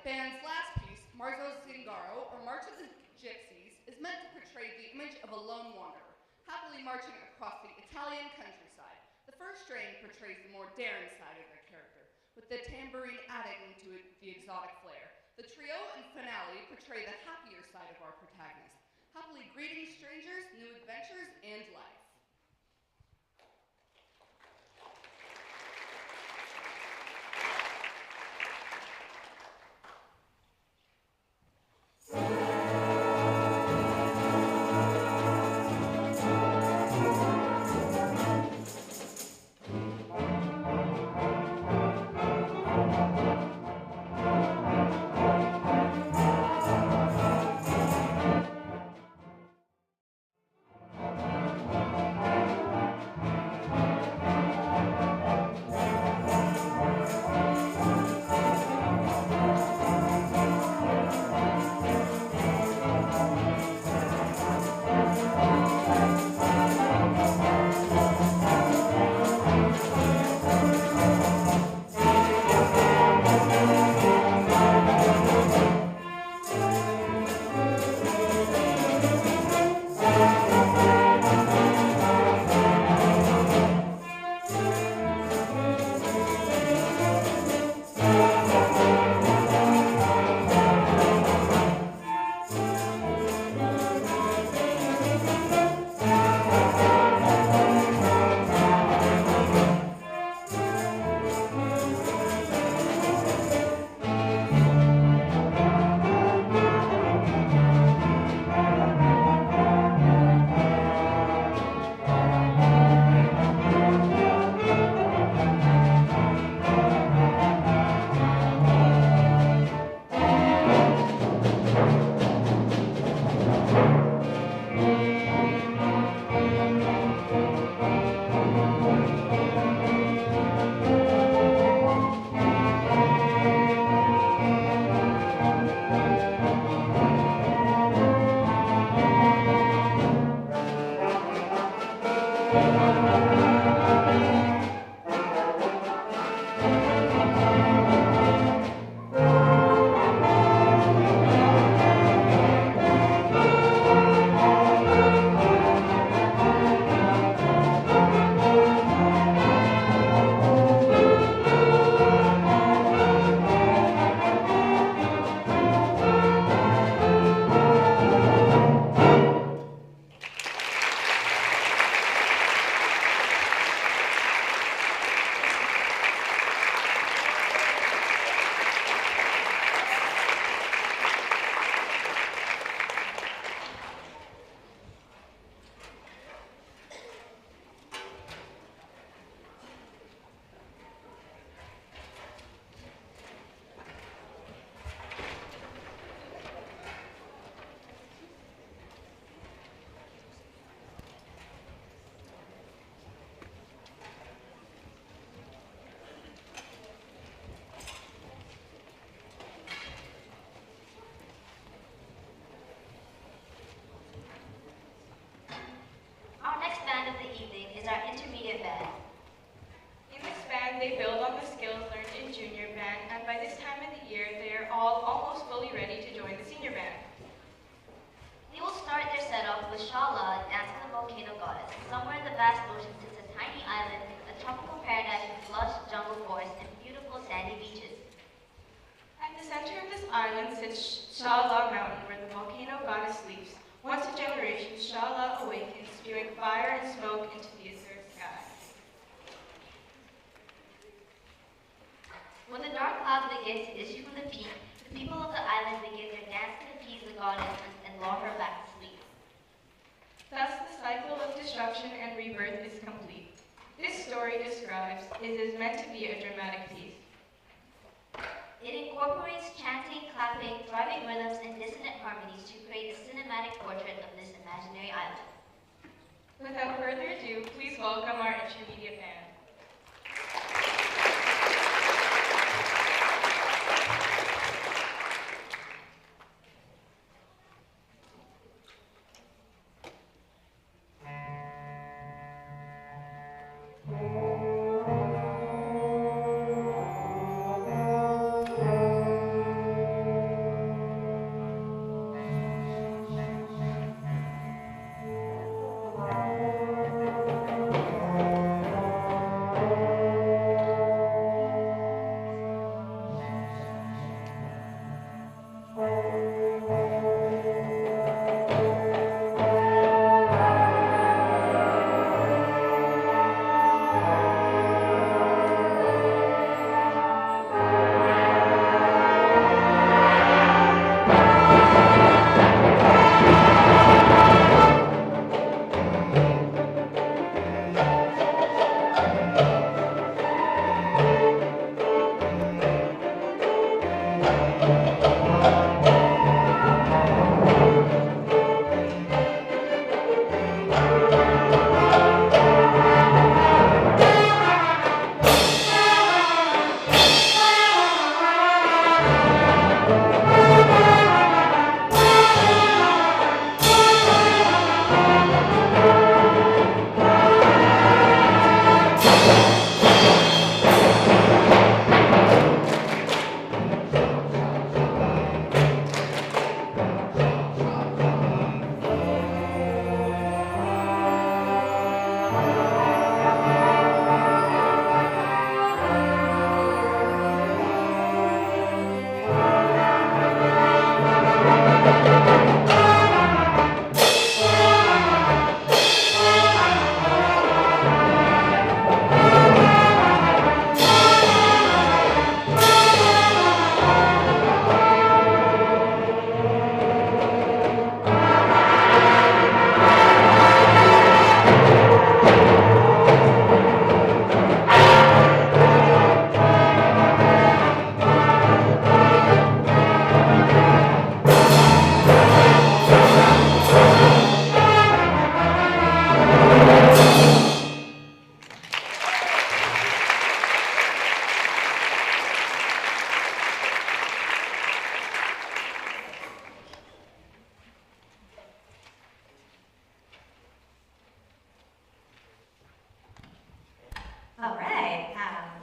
Band's last piece, Marzo Zingaro, or March of the Gypsies, is meant to portray the image of a lone wanderer, happily marching across the Italian countryside. The first strain portrays the more daring side of their character, with the tambourine adding to it the exotic flair. The trio and finale portray the happier side of our protagonist, happily greeting strangers, new adventures, and life. skills learned in junior band, and by this time of the year, they are all almost fully ready to join the senior band. They will start their setup with Shala dancing the volcano goddess. Somewhere in the vast ocean sits a tiny island, a tropical paradise with lush jungle forests and beautiful sandy beaches. At the center of this island sits Shala Mountain, where the volcano goddess sleeps. Once a generation, Shala awakens, spewing fire and smoke into the azure sky. When the dark clouds begin to issue from the peak, the people of the island begin their dance to appease the goddess and lull her back to sleep. Thus, the cycle of destruction and rebirth is complete. This story describes it is meant to be a dramatic piece. It incorporates chanting, clapping, thriving rhythms, and dissonant harmonies to create a cinematic portrait of this imaginary island. Without further ado, please welcome our intermediate band.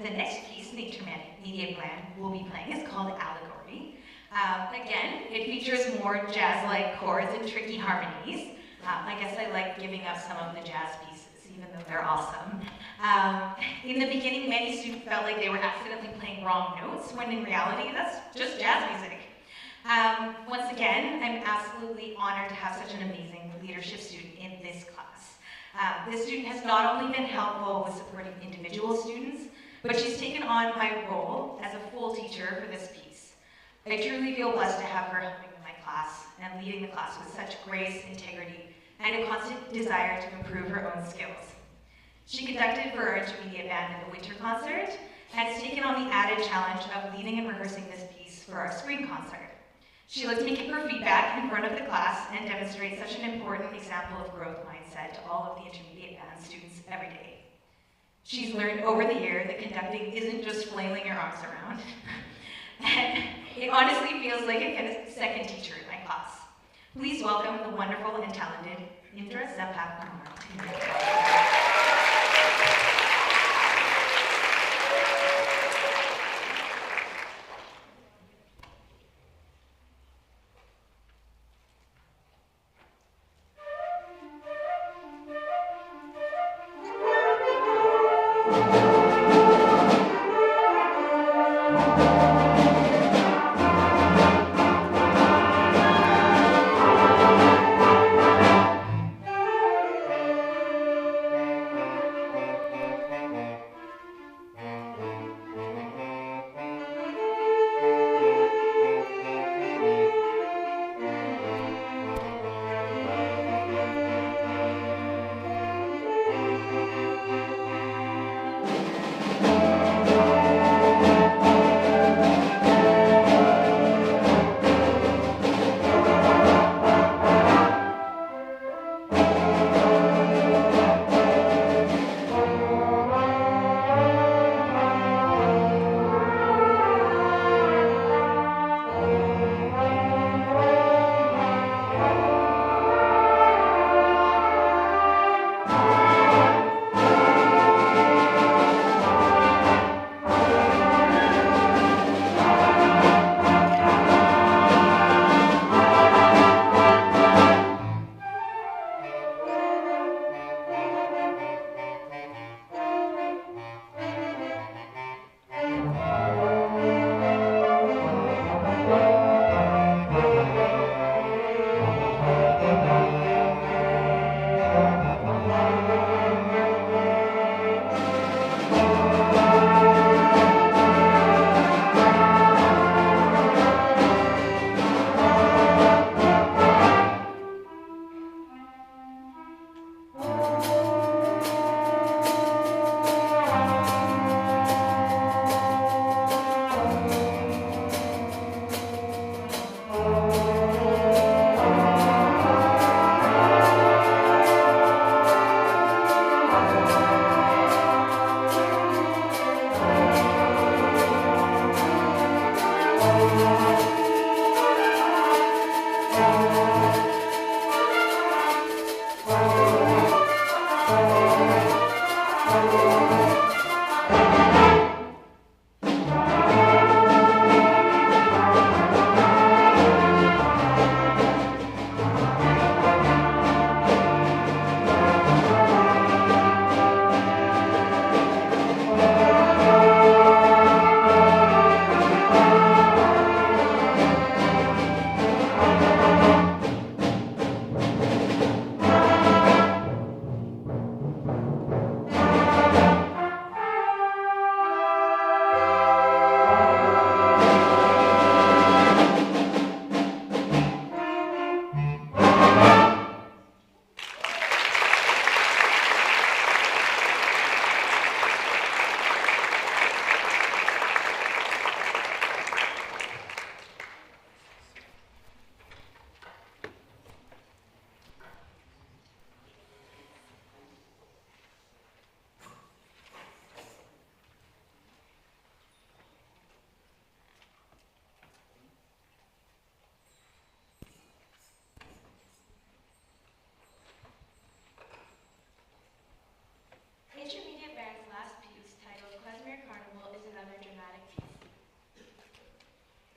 The next piece the intermediate band will be playing is called Allegory. Again, it features more jazz-like chords and tricky harmonies. I guess I like giving up some of the jazz pieces, even though they're awesome. In the beginning, many students felt like they were accidentally playing wrong notes, when in reality, that's just jazz music. Once again, I'm absolutely honored to have such an amazing leadership student in this class. This student has not only been helpful with supporting individual students, but she's taken on my role as a full teacher for this piece. I truly feel blessed to have her helping my class and leading the class with such grace, integrity, and a constant desire to improve her own skills. She conducted for our intermediate band at the winter concert and has taken on the added challenge of leading and rehearsing this piece for our spring concert. She loves making her feedback in front of the class and demonstrates such an important example of growth mindset to all of the intermediate band students every day. She's learned over the year that conducting isn't just flailing your arms around. And it honestly feels like I get a second teacher in my class. Please welcome the wonderful and talented Indra Zepak.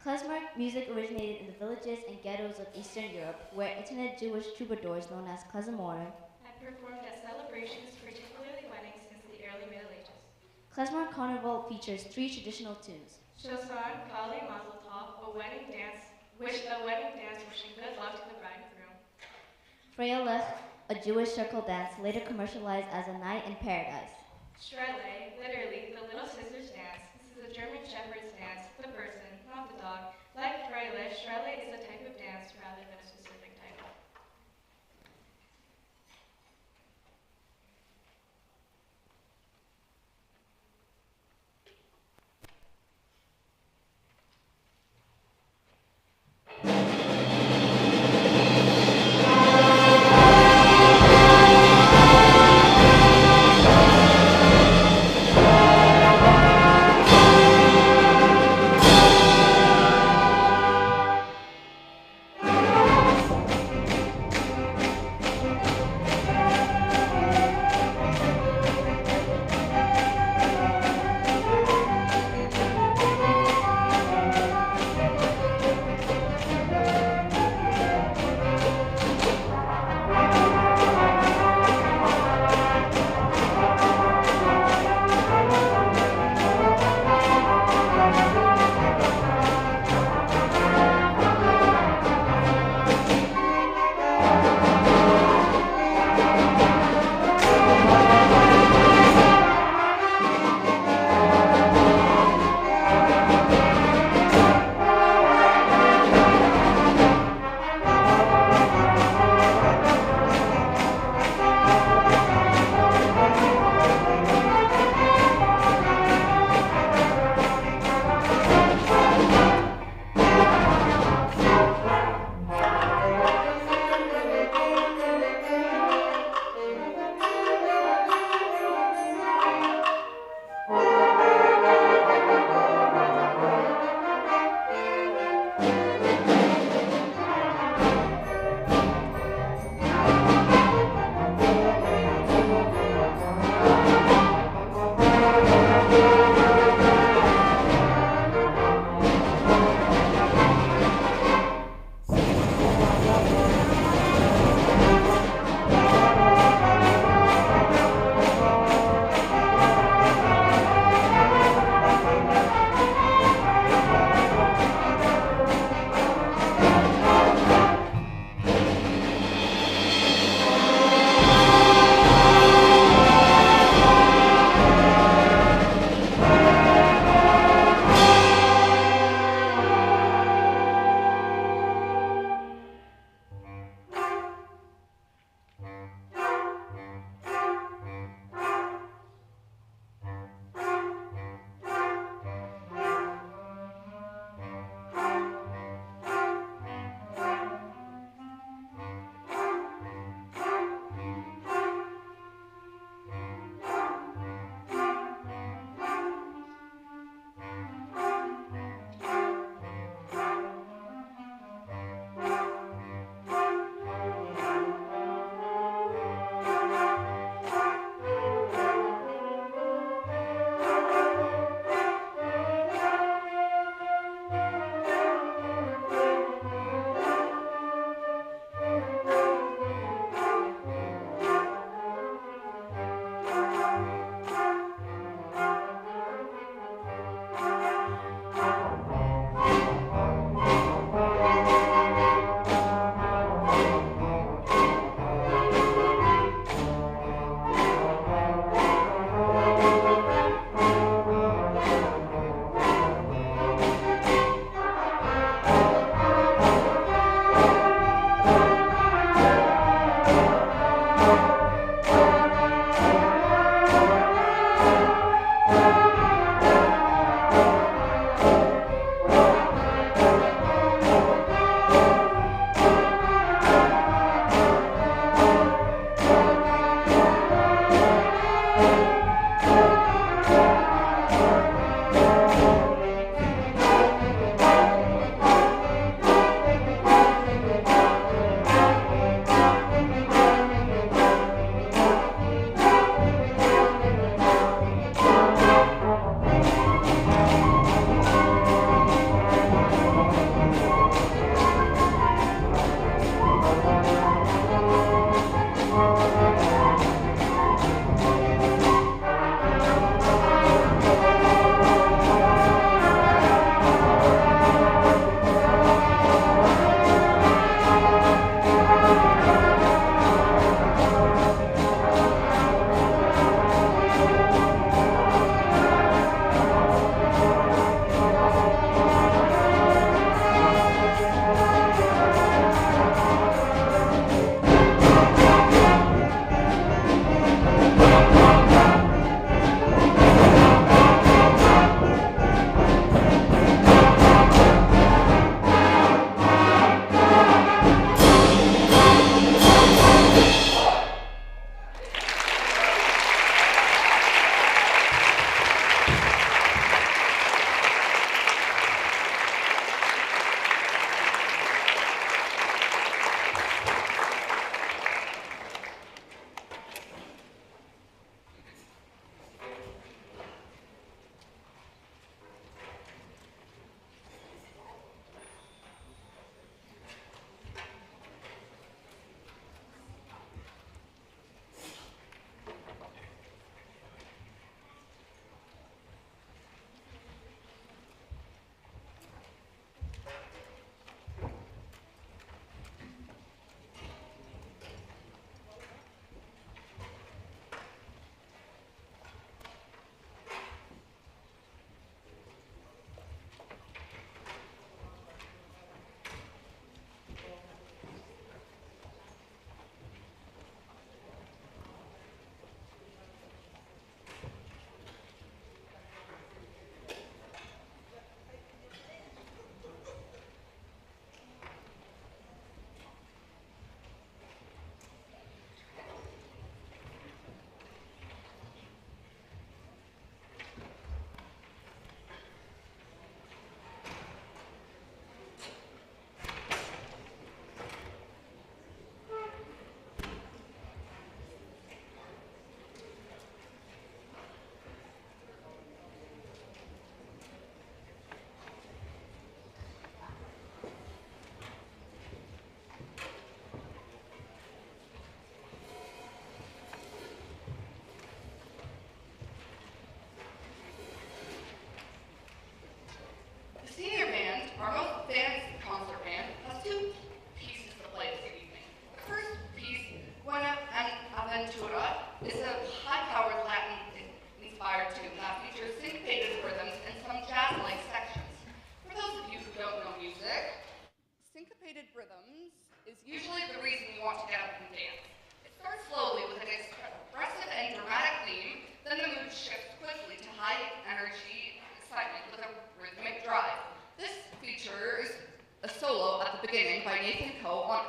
Klezmer music originated in the villages and ghettos of Eastern Europe, where itinerant Jewish troubadours known as klezmorim had performed at celebrations, particularly weddings, since the early Middle Ages. Klezmer Carnival features 3 traditional tunes. Shosan, Kali Mazel Tov, a wedding dance wishing good luck to the bride and groom. Freilich, a Jewish circle dance later commercialized as a night in paradise. Strelle, literally, the little scissors dance. This is a German shepherd's dance, the person, not the dog. Like Freilich, Strelle is a type of dance rather than a specific title.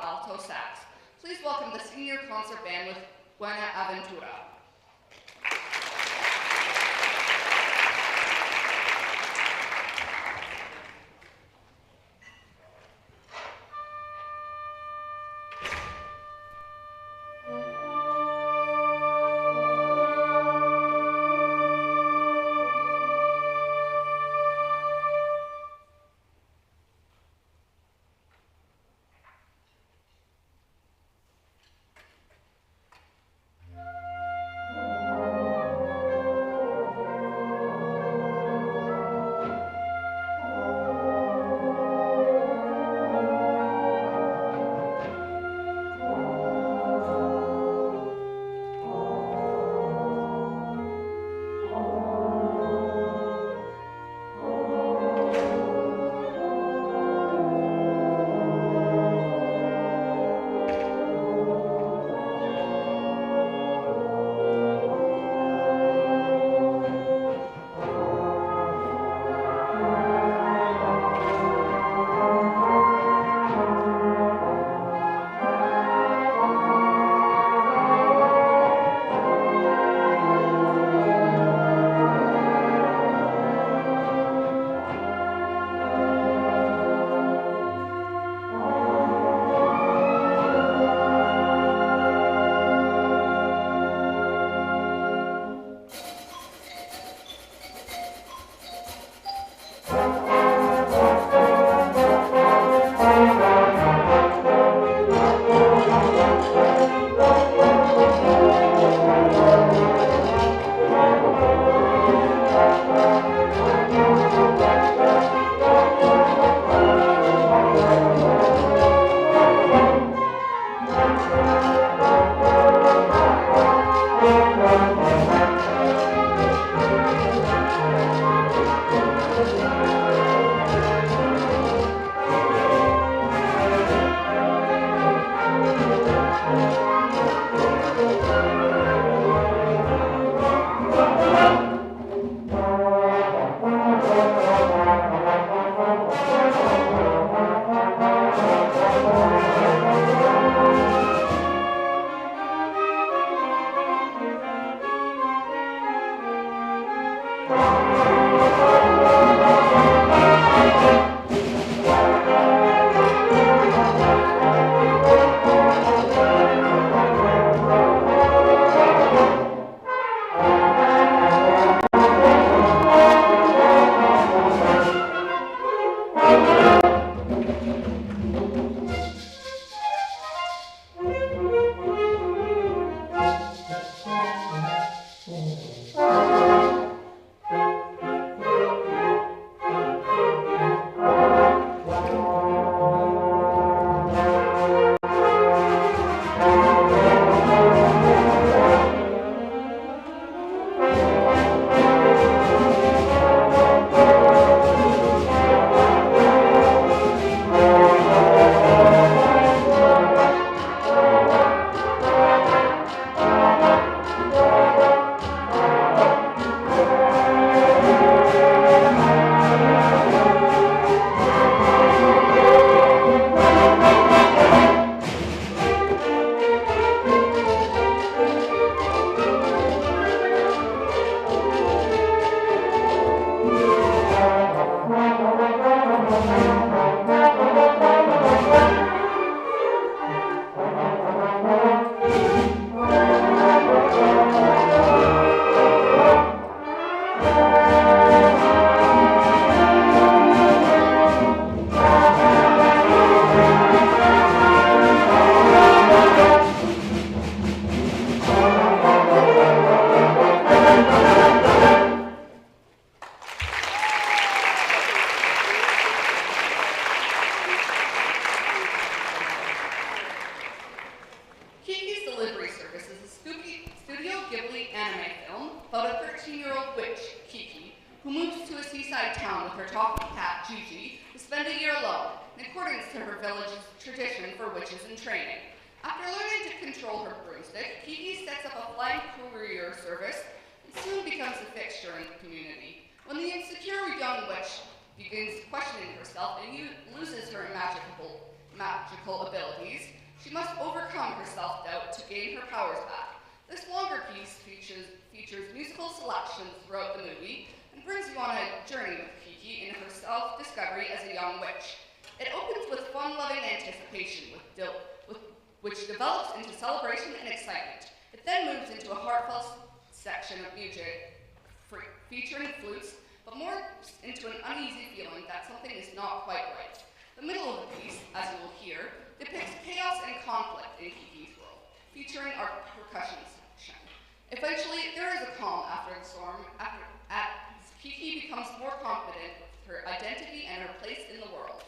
alto sax. Please welcome the senior concert band with Buenaventura. magical abilities, she must overcome her self-doubt to gain her powers back. This longer piece features musical selections throughout the movie and brings you on a journey with Kiki in her self-discovery as a young witch. It opens with fun-loving anticipation, which develops into celebration and excitement. It then moves into a heartfelt section of music featuring flutes, but more into an uneasy feeling that something is not quite right. The middle of the piece, as you will hear, depicts chaos and conflict in Kiki's world, featuring our percussion section. Eventually, there is a calm after the storm, as Kiki becomes more confident with her identity and her place in the world.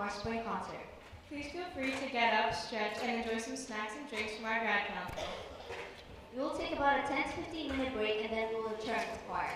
our spring concert. Please feel free to get up, stretch, and enjoy some snacks and drinks from our grad counter. We will take about a 10 to 15-minute break and then we will return to choir.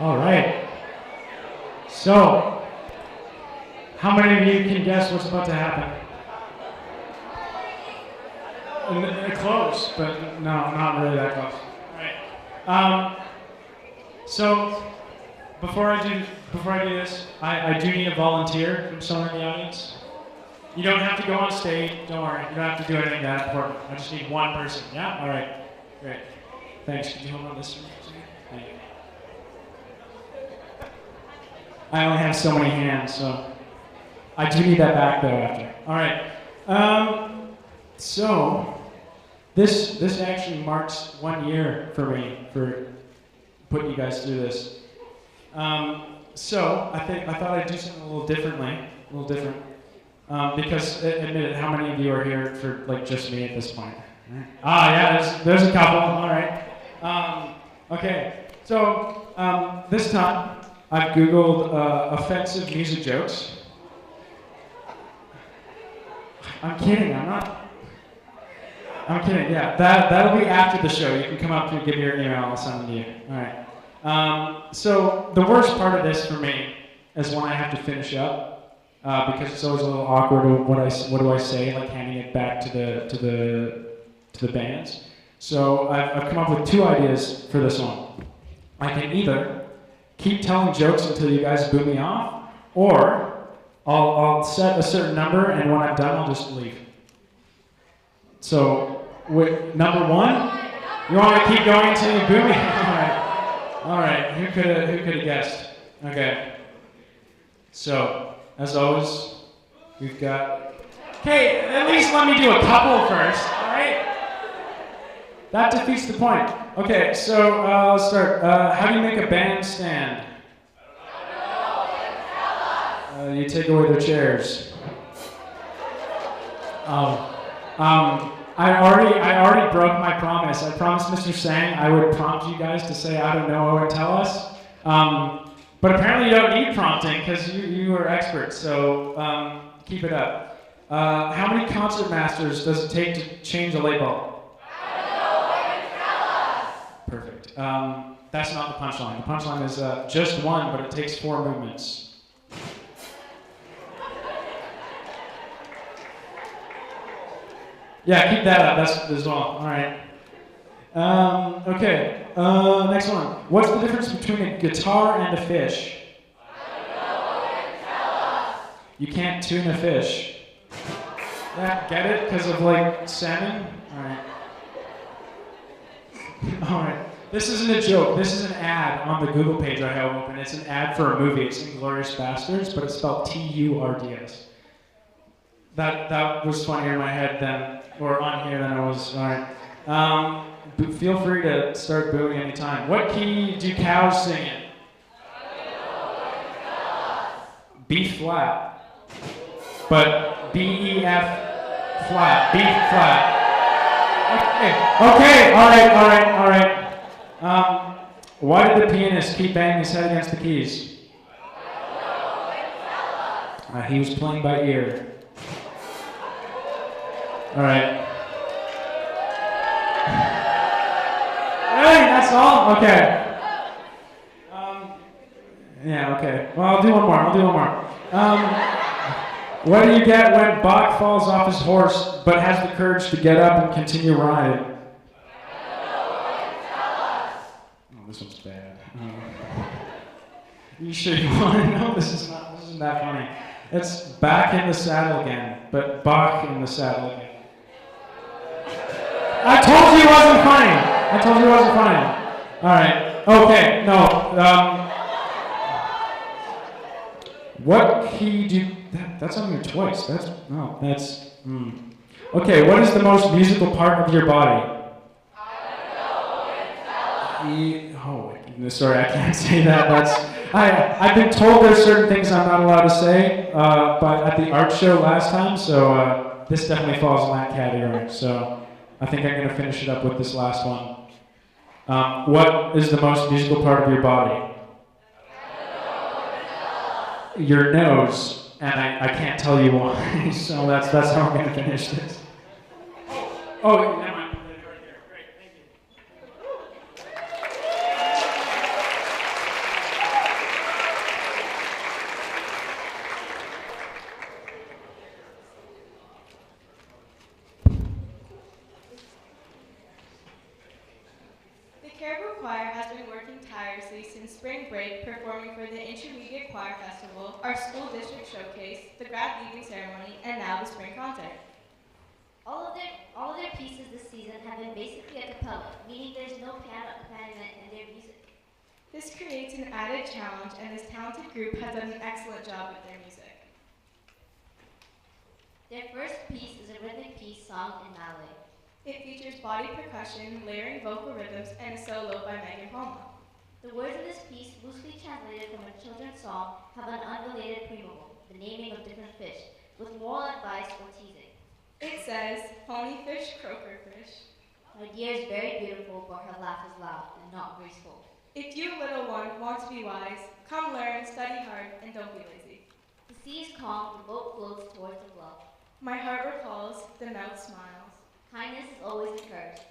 All right. So, how many of you can guess what's about to happen? Close, but no, not really that close. All right. So, before I do this, I do need a volunteer from someone in the audience. You don't have to go on stage. Don't worry. You don't have to do anything that important. I just need one person. Yeah. All right. Great. Thanks. Could you hold on this one? Thank you. I only have so many hands, so I do need that back though after. All right. So this actually marks 1 year for me for putting you guys through this. So I thought I'd do something a little different. Because admit it, how many of you are here for like just me at this point? Ah, yeah, there's a couple. All right. Okay. So this time I've Googled offensive music jokes. I'm kidding. I'm kidding. Yeah, that'll be after the show. You can come up and give me your email. I'll send them to you. All right. So the worst part of this for me is when I have to finish up. Because it's always a little awkward. What do I say? Like handing it back to the bands. So I've come up with 2 ideas for this one. I can either keep telling jokes until you guys boo me off, or I'll set a certain number, and when I'm done, I'll just leave. So number 1, you want me to keep going until you boo me? All right. Who could have guessed? Okay. So. As always, we've got... Okay, at least let me do a couple first, all right? That defeats the point. Okay, so let's start. How do you make a band stand? You take away their chairs. I already broke my promise. I promised Mr. Sang I would prompt you guys to say I don't know and tell us. But apparently you don't need prompting because you are experts, so keep it up. How many concert masters does it take to change a light bulb? I don't know, tell us. Perfect. That's not the punchline. The punchline is just 1, but it takes 4 movements. Yeah, keep that up. That's as well. All right. Okay. Next one. What's the difference between a guitar and a fish? I don't know. Tell us. You can't tune a fish. Yeah, get it? Because of like salmon? All right. All right. This isn't a joke. This is an ad on the Google page I have open. It's an ad for a movie. It's Inglourious Basterds, but it's spelled Turds. That was funnier in my head than, or on here than I was. All right. Feel free to start booing anytime. What key do cows sing in? B flat. But B-E-F flat. B flat. Okay. All right. Why did the pianist keep banging his head against the keys? He was playing by ear. All right. Hey, that's all? Okay. Yeah, okay. Well, I'll do one more. What do you get when Bach falls off his horse but has the courage to get up and continue riding? Oh, this one's bad. You sure you want to know? This isn't that funny. It's back in the saddle again, but Bach in the saddle again. I told you it wasn't funny. All right. Okay. No. What key do? That's on here twice. Okay. What is the most musical part of your body? Sorry, I can't say that. I've been told there's certain things I'm not allowed to say, but at the art show last time, so this definitely falls in that category. So I think I'm going to finish it up with this last one. What is the most musical part of your body? Your nose, and I can't tell you why. So that's how I'm going to finish this. Oh, never mind. Right here. Great, thank you. tirelessly since spring break, performing for the Intermediate Choir Festival, our school district showcase, the grad leaving ceremony, and now the spring concert. All of their pieces this season have been basically a cappella, meaning there's no piano accompaniment in their music. This creates an added challenge, and this talented group has done an excellent job with their music. Their first piece is a rhythmic piece sung in Malay. It features body percussion, layering vocal rhythms, and a solo by Megan Palma. The words of this piece, loosely translated from a children's song, have an unrelated preamble, the naming of different fish, with moral advice or teasing. It says, ponyfish, croakerfish. My dear is very beautiful, but her laugh is loud and not graceful. If you, little one, want to be wise, come learn, study hard, and don't be lazy. The sea is calm, the boat floats towards the bluff. My heart recalls, the mouth smiles. Kindness is always encouraged.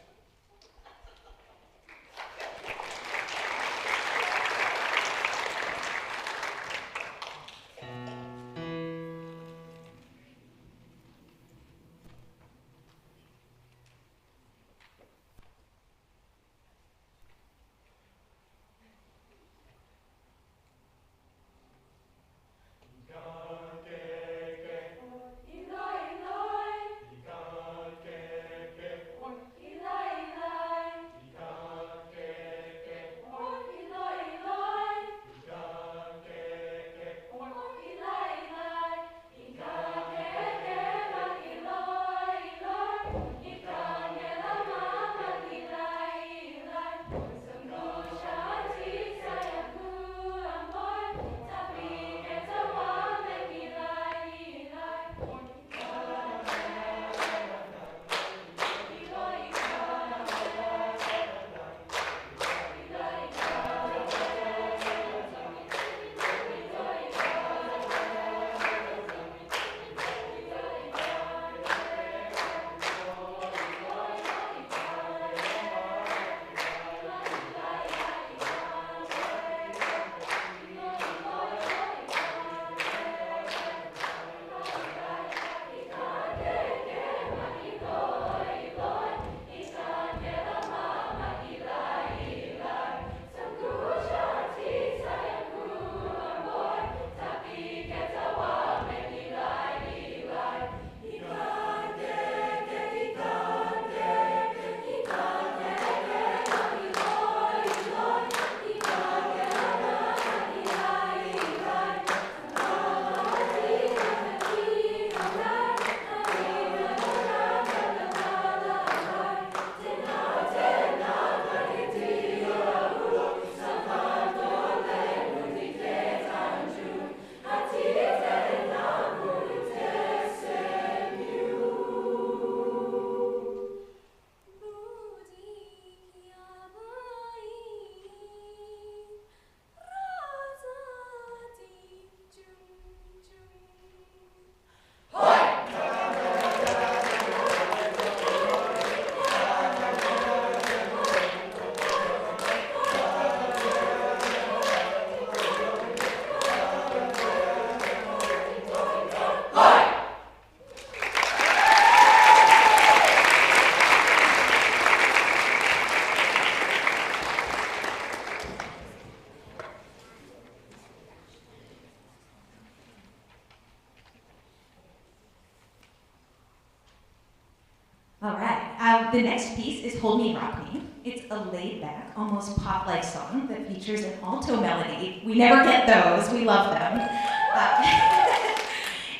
All right, the next piece is Hold Me, Rock Me. It's a laid-back, almost pop-like song that features an alto melody. We never get those, we love them.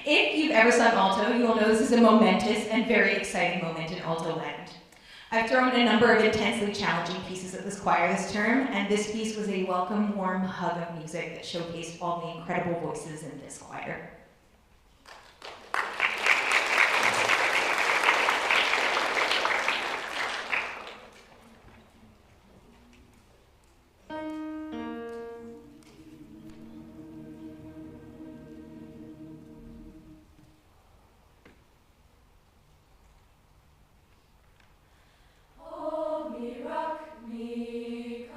If you've ever sung alto, you will know this is a momentous and very exciting moment in alto land. I've thrown a number of intensely challenging pieces at this choir this term, and this piece was a welcome, warm hug of music that showcased all the incredible voices in this choir. Hold me, rock me,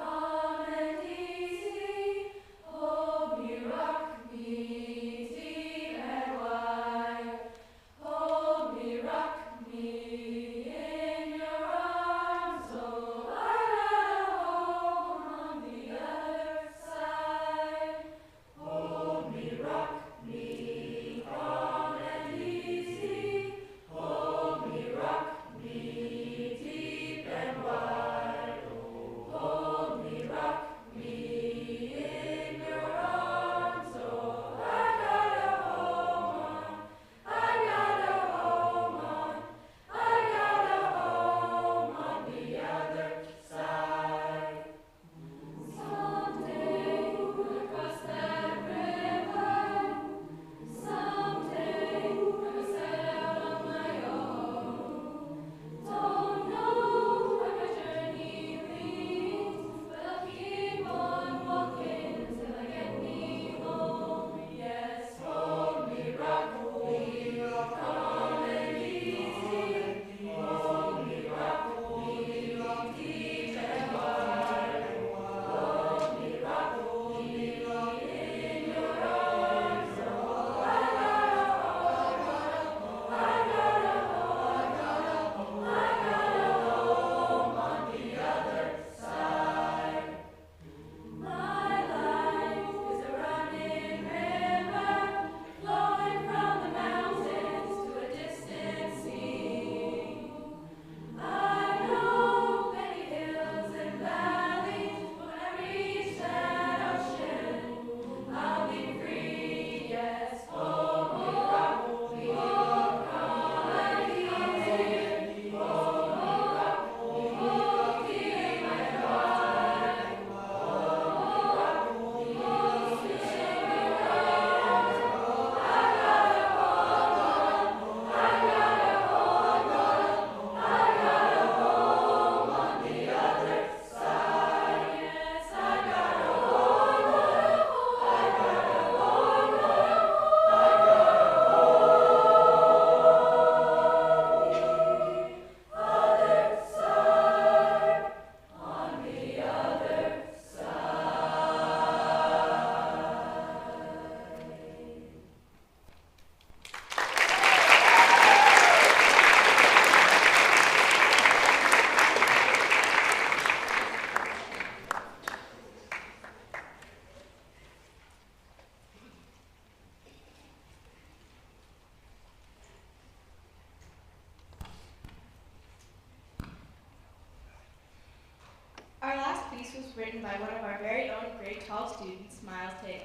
was written by one of our very own grade 12 students, Miles Taylor.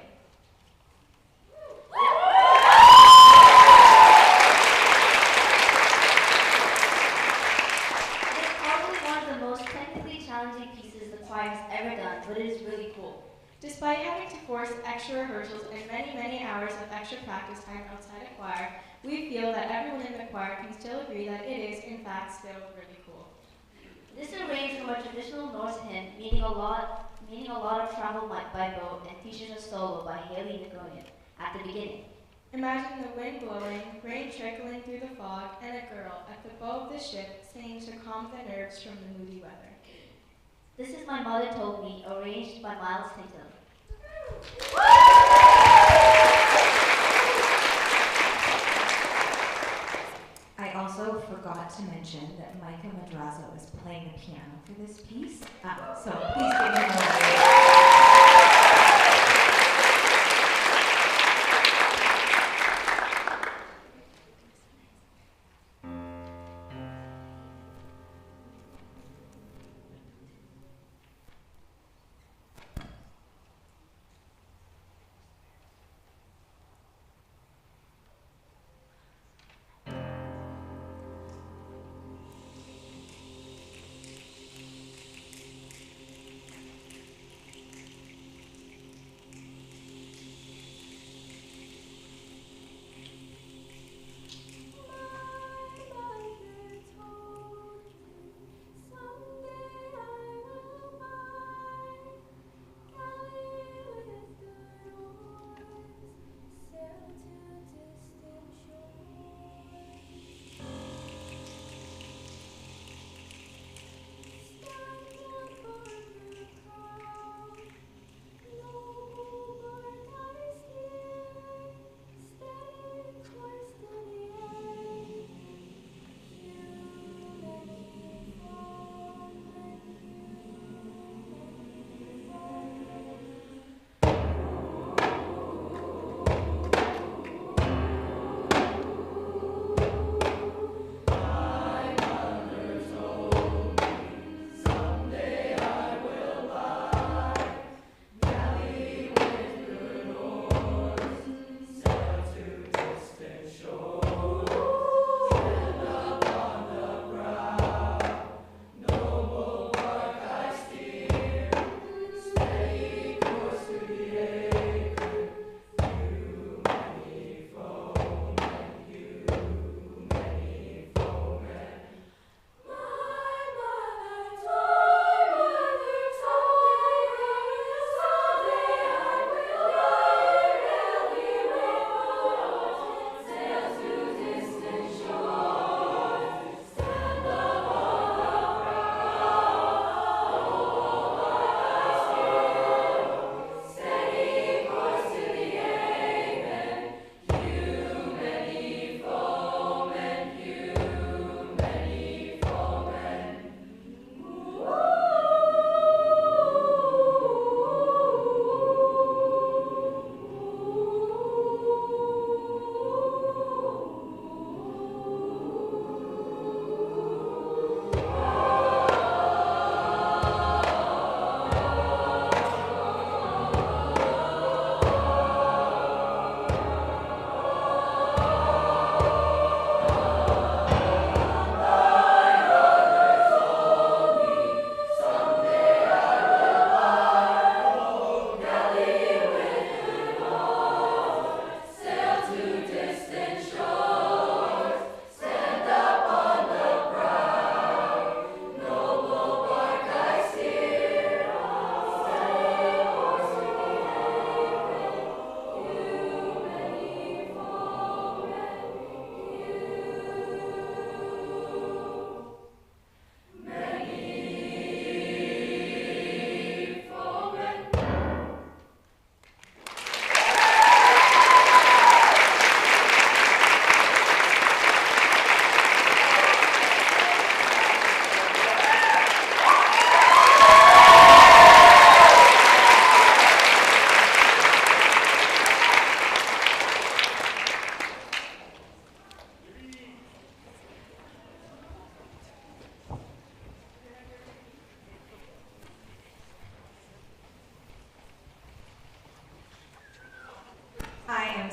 It's probably one of the most technically challenging pieces the choir has ever done, but it is really cool. Despite having to force extra rehearsals and many, many hours of extra practice time outside of choir, we feel that everyone in the choir can still agree that it is, in fact, still really cool. This is arranged from a traditional Norse hymn, meaning a lot of travel by boat, and features a solo by Haley Niconian at the beginning. Imagine the wind blowing, rain trickling through the fog, and a girl at the bow of the ship singing to calm the nerves from the moody weather. This is My Mother Told Me, arranged by Miles Taylor. I also forgot to mention that Micah Madrazo is playing the piano for this piece, so please give him a round.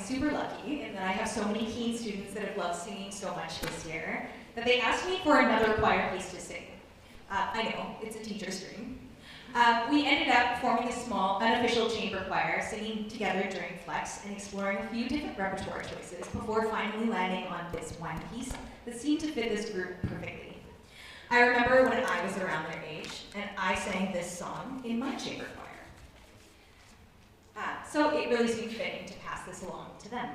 super lucky in that I have so many keen students that have loved singing so much this year that they asked me for another choir piece to sing. I know, it's a teacher's dream. We ended up forming a small, unofficial chamber choir, singing together during Flex and exploring a few different repertoire choices before finally landing on this one piece that seemed to fit this group perfectly. I remember when I was around their age, and I sang this song in my chamber choir. So it really seemed fitting to pass this along to them.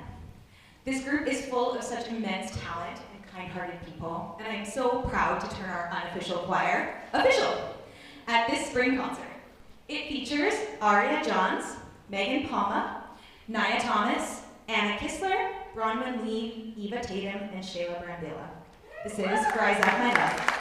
This group is full of such immense talent and kind-hearted people, and I am so proud to turn our unofficial choir official at this spring concert. It features Aria Johns, Megan Palma, Nia Thomas, Anna Kistler, Bronwyn Lee, Eva Tatum, and Shayla Brambilla. This is Rise Up My Love.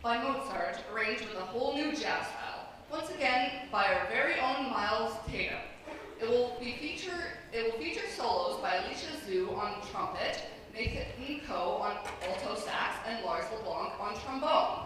by Mozart, arranged with a whole new jazz style, once again by our very own Miles Tatum. It will feature solos by Alicia Zhu on trumpet, Nathan Coe on alto sax, and Lars LeBlanc on trombone.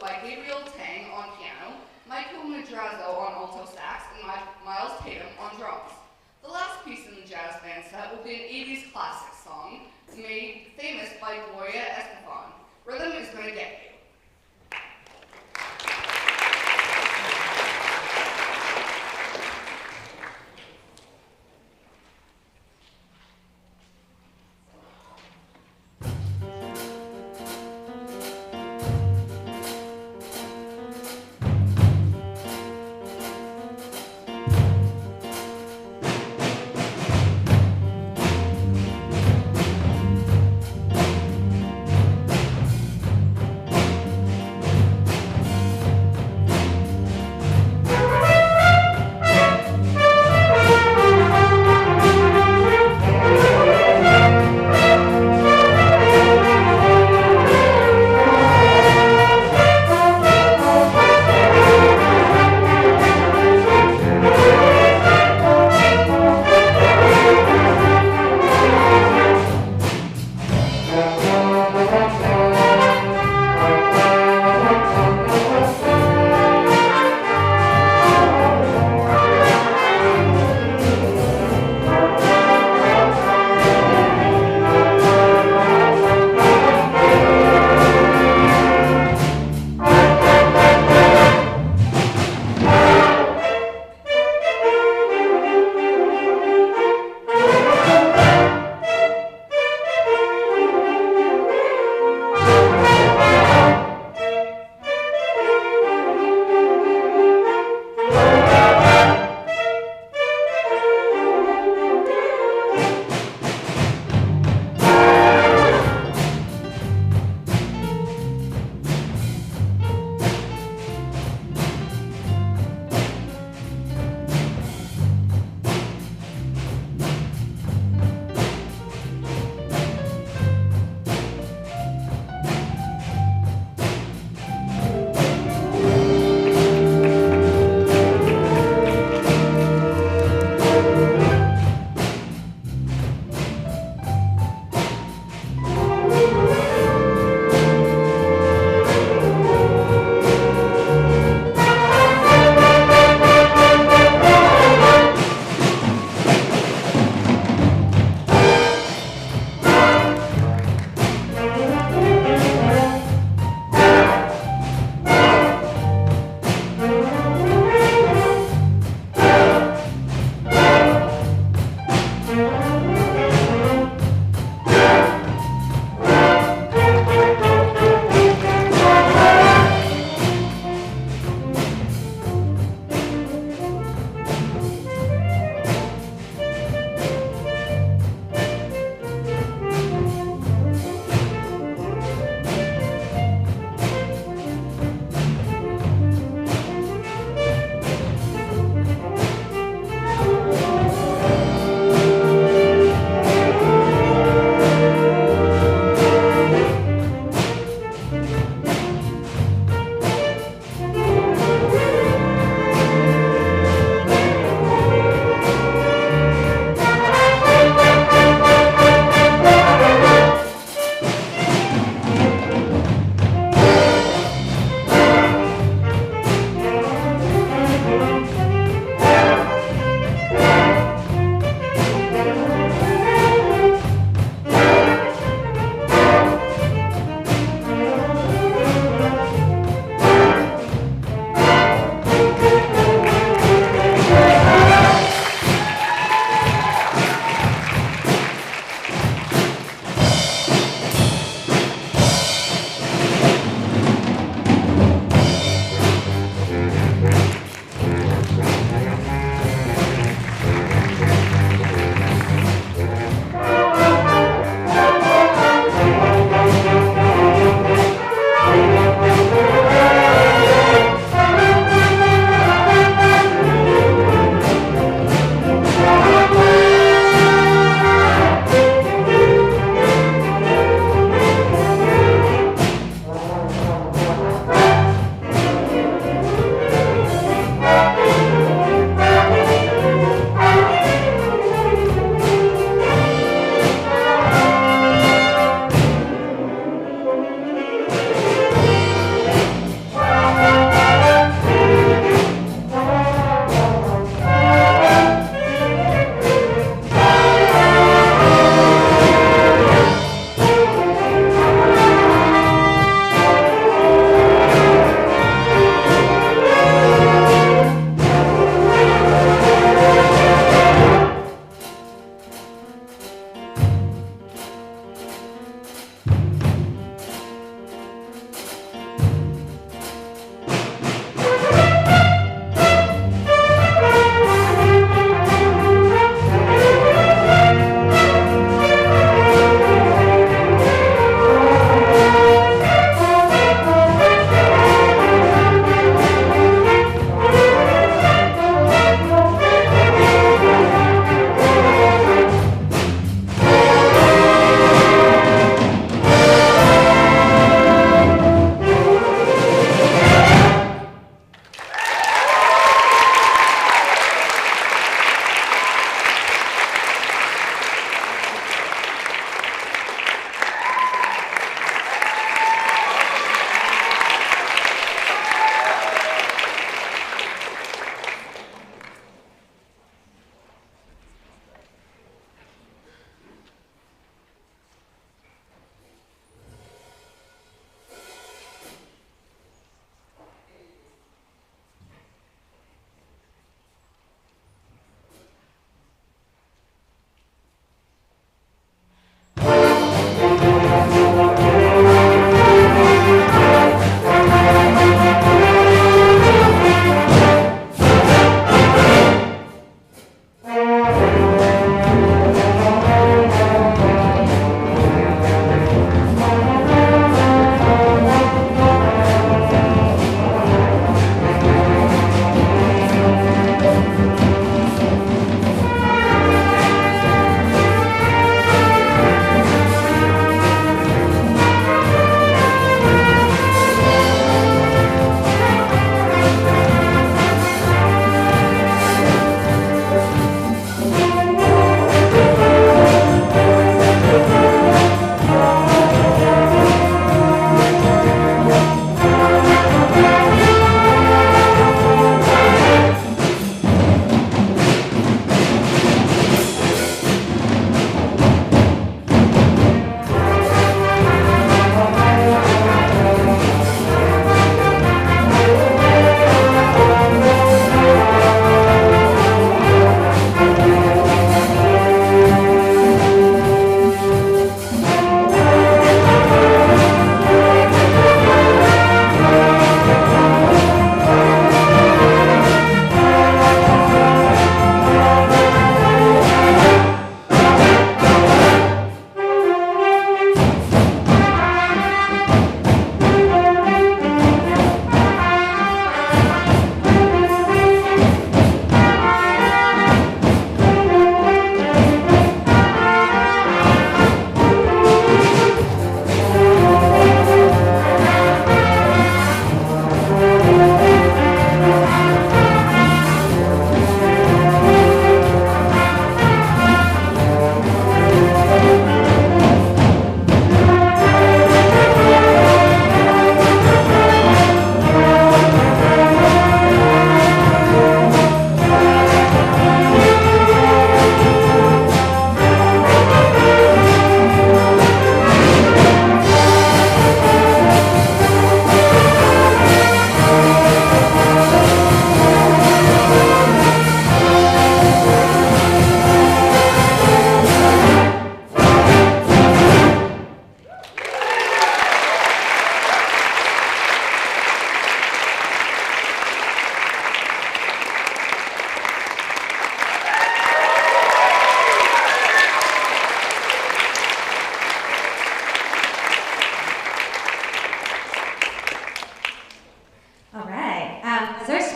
by Gabriel Tang on piano, Michael Madrazo on alto sax, and Miles Tatum on drums. The last piece in the jazz band set will be an 80s classic song made famous by Gloria Estefan. Rhythm is Gonna Get You.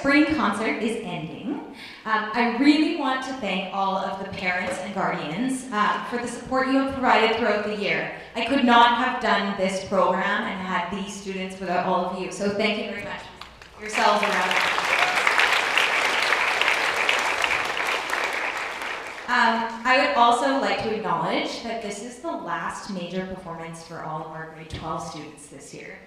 spring concert is ending. I really want to thank all of the parents and guardians for the support you have provided throughout the year. I could not have done this program and had these students without all of you, so thank you very much. Yourselves around. I would also like to acknowledge that this is the last major performance for all of our grade 12 students this year.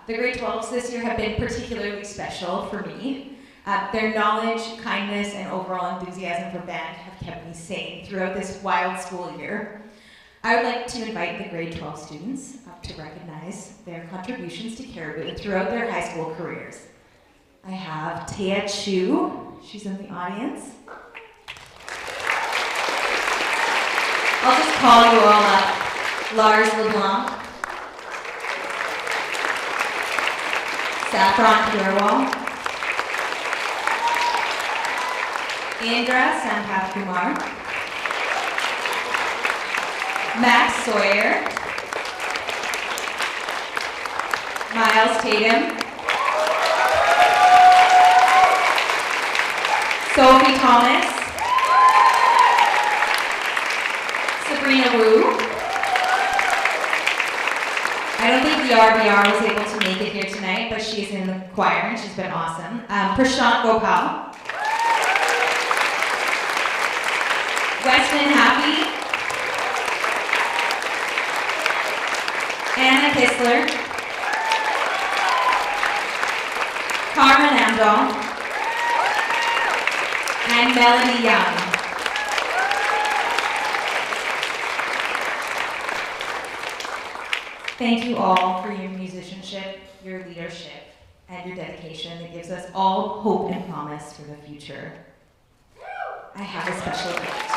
The grade 12s this year have been particularly special for me. Their knowledge, kindness, and overall enthusiasm for band have kept me sane throughout this wild school year. I would like to invite the grade 12 students up to recognize their contributions to Cariboo throughout their high school careers. I have Tia Chu, she's in the audience. I'll just call you all up. Lars LeBlanc, Saffron Kirwal, Indra Sampath Kumar, Max Sawyer, Miles Tatum, Sophie Thomas, Sabrina Wu. I don't think the RBR was able to make it here tonight, but she's in the choir and she's been awesome. Prashant Gopal, Weston Happy, Anna Kistler, Carmen Amdahl, and Melody Young. Thank you all for your musicianship, your leadership, and your dedication that gives us all hope and promise for the future. I have a special gift.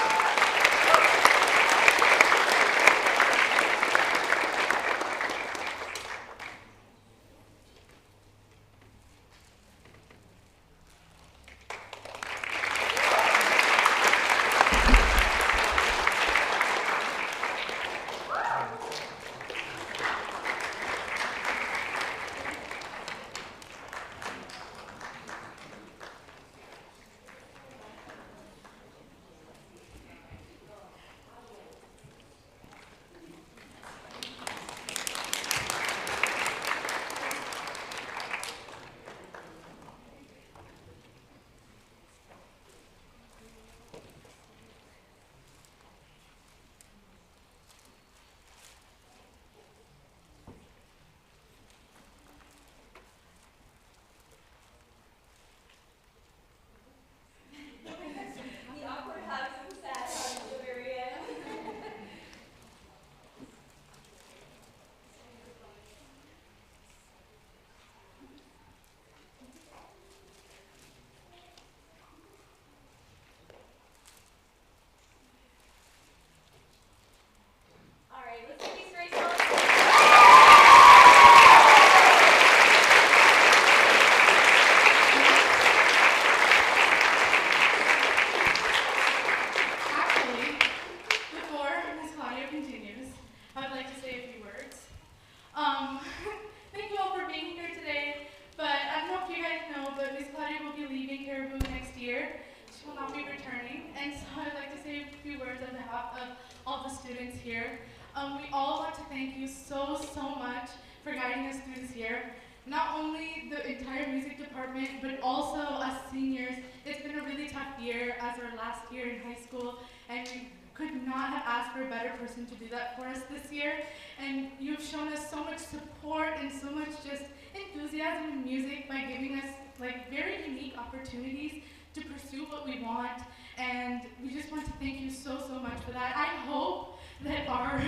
We all want to thank you so much for guiding us through this year. Not only the entire music department, but also us seniors. It's been a really tough year as our last year in high school, and we could not have asked for a better person to do that for us this year. And you've shown us so much support and so much just enthusiasm in music by giving us like very unique opportunities to pursue what we want. And we just want to thank you so much for that. I hope that our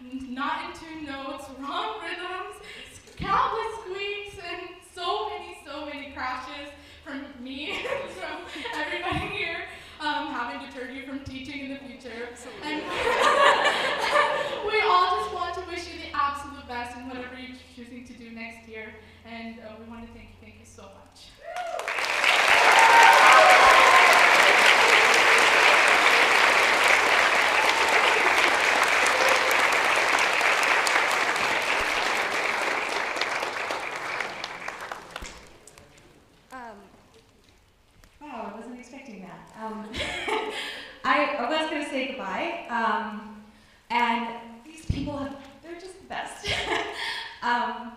not in tune notes, wrong rhythms, countless squeaks, and so many crashes from me, from everybody here, haven't deterred you from teaching in the future. And we all just want to wish you the absolute best in whatever you're choosing to do next year. And we want to thank you so much. I was going to say goodbye, and these people, they're just the best. Wow,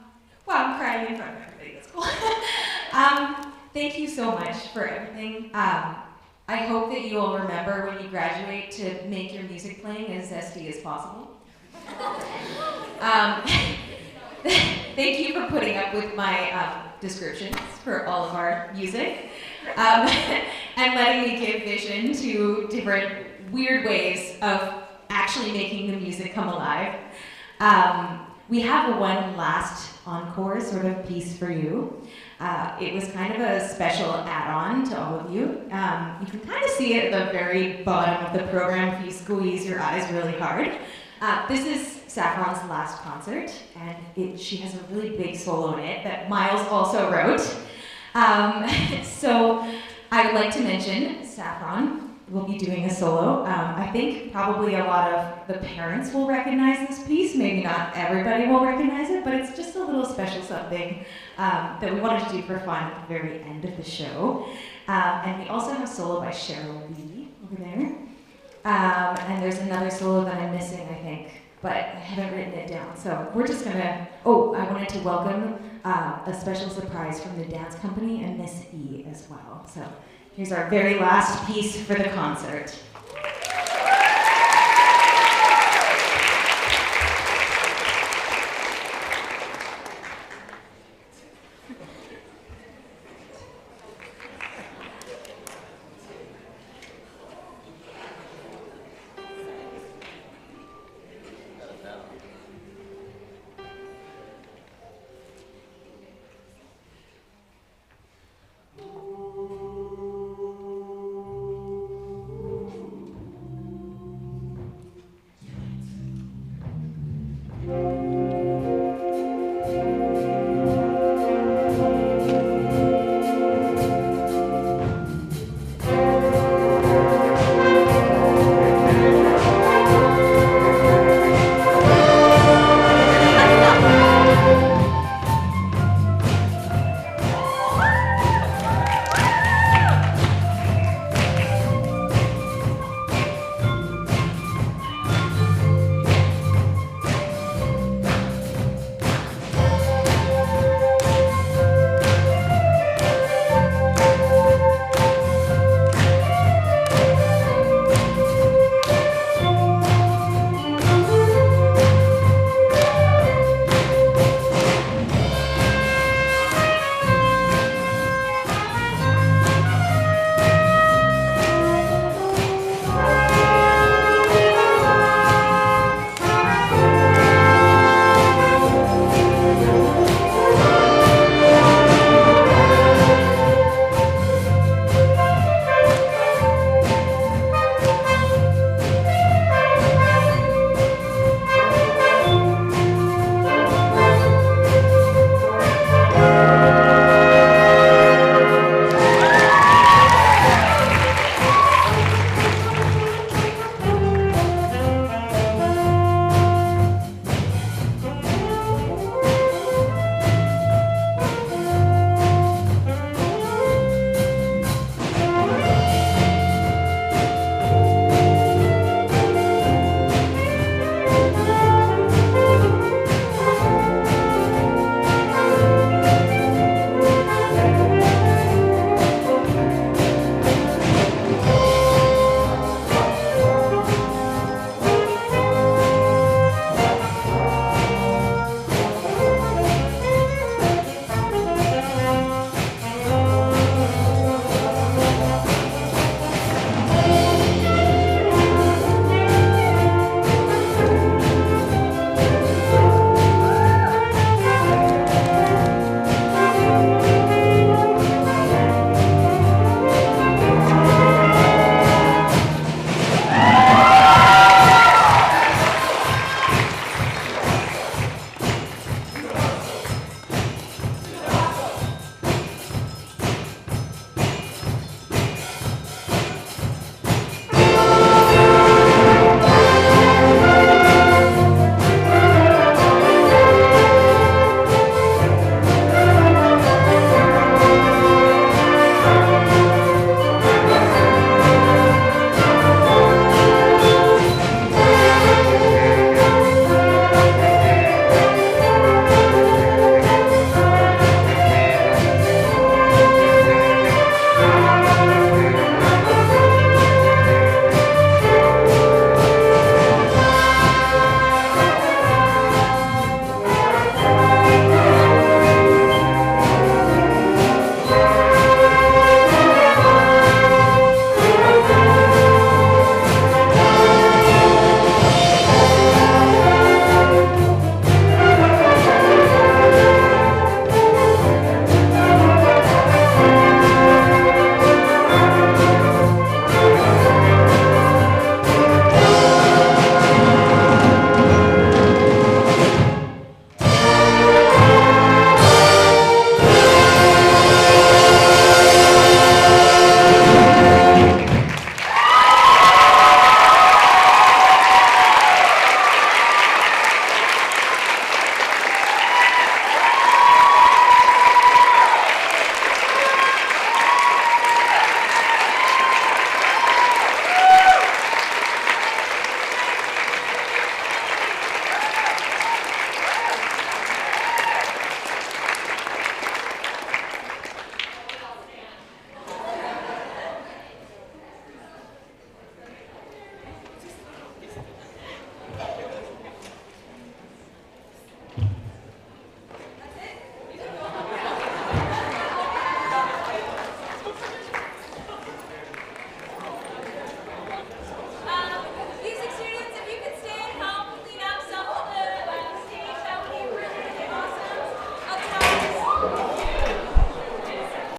I'm crying in front of everybody, that's cool. Thank you so much for everything. I hope that you will remember when you graduate to make your music playing as zesty as possible. Thank you for putting up with my descriptions for all of our music, and letting me give vision to different weird ways of actually making the music come alive. We have one last encore sort of piece for you. It was kind of a special add-on to all of you. You can kind of see it at the very bottom of the program if you squeeze your eyes really hard. This is Saffron's last concert, and she has a really big solo in it that Miles also wrote. So I would like to mention Saffron will be doing a solo. I think probably a lot of the parents will recognize this piece. Maybe not everybody will recognize it, but it's just a little special something that we wanted to do for fun at the very end of the show. And we also have a solo by Cheryl Lee over there. And there's another solo that I'm missing, I think, but I haven't written it down. So we're just gonna, I wanted to welcome a special surprise from the dance company and Miss E as well. So here's our very last piece for the concert.